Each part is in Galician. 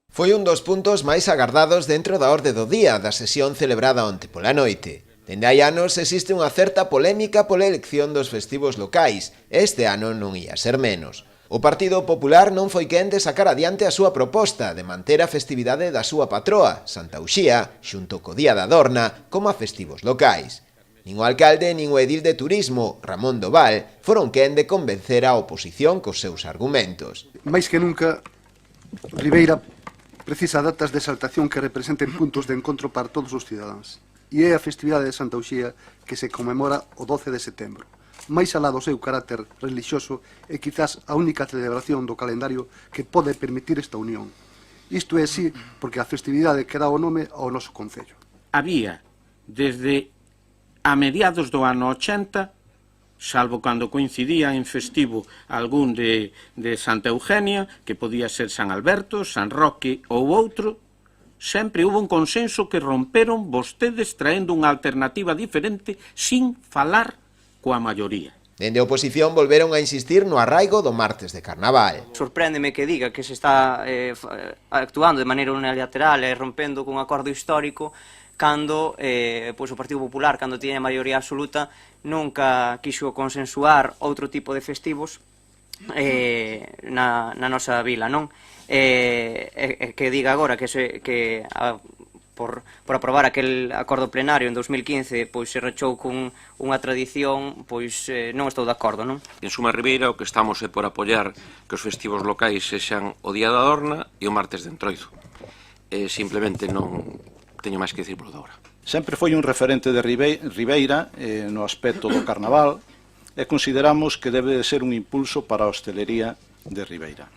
Foi un dos puntos máis agardados dentro da orde do día da sesión celebrada onte pola noite. Dende hai anos existe unha certa polémica pola elección dos festivos locais, e este ano non ia ser menos. O Partido Popular non foi quen de sacar adiante a súa proposta de manter a festividade da súa patroa, Santa Uxía, xunto co Día da Dorna, como a festivos locais. Nin o alcalde nin o edil de turismo, Ramón Doval, foron quen de convencer a oposición cos seus argumentos. Mais que nunca, Ribeira precisa datas de exaltación que representen puntos de encontro para todos os cidadáns. E é a festividade de Santa Uxía que se conmemora o 12 de setembro. Mais alá do seu carácter religioso é quizás a única celebración do calendario que pode permitir esta unión. Isto é así porque a festividade que dá o nome ao noso concello. Había, desde a mediados do ano 80, salvo cando coincidía en festivo algún de Santa Eugenia, que podía ser San Alberto, San Roque ou outro, sempre hubo un consenso que romperon vostedes traendo unha alternativa diferente sin falar coa maioría. Dende a oposición volveron a insistir no arraigo do martes de Carnaval. Sorpréndeme que diga que se está actuando de maneira unilateral e rompendo cun acordo histórico cando o Partido Popular, cando tiña maioría absoluta, nunca quixo consensuar outro tipo de festivos na nosa vila, non? Que diga agora que por aprobar aquel acordo plenario en 2015 pois se rechou con unha tradición, pois non estou de acordo, non? En suma, Ribeira, o que estamos é por apoiar que os festivos locais sexan o Día da Dorna e o martes de Entroido. Simplemente non teño máis que dicir por agora. Sempre foi un referente de Ribeira no aspecto do carnaval e consideramos que debe de ser un impulso para a hostelería de Ribeira.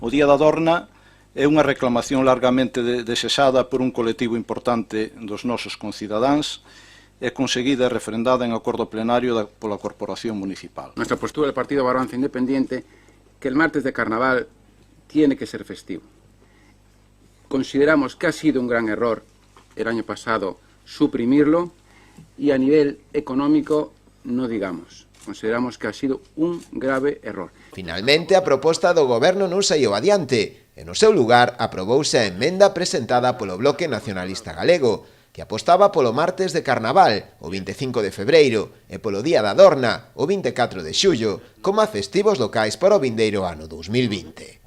O Día da Dorna é unha reclamación largamente desexada por un colectivo importante dos nosos concidadáns e conseguida e refrendada en acordo plenario pola Corporación Municipal. Nuestra postura del Partido Barbanza Independiente que el martes de Carnaval tiene que ser festivo. Consideramos que ha sido un gran error el año pasado suprimirlo y a nivel económico no digamos. Consideramos que ha sido un grave error. Finalmente, a proposta do goberno non saíu adiante e no seu lugar aprobouse a emenda presentada polo Bloque Nacionalista Galego, que apostaba polo martes de Carnaval, o 25 de febreiro, e polo Día da Dorna, o 24 de xullo, como a festivos locais para o vindeiro ano 2020.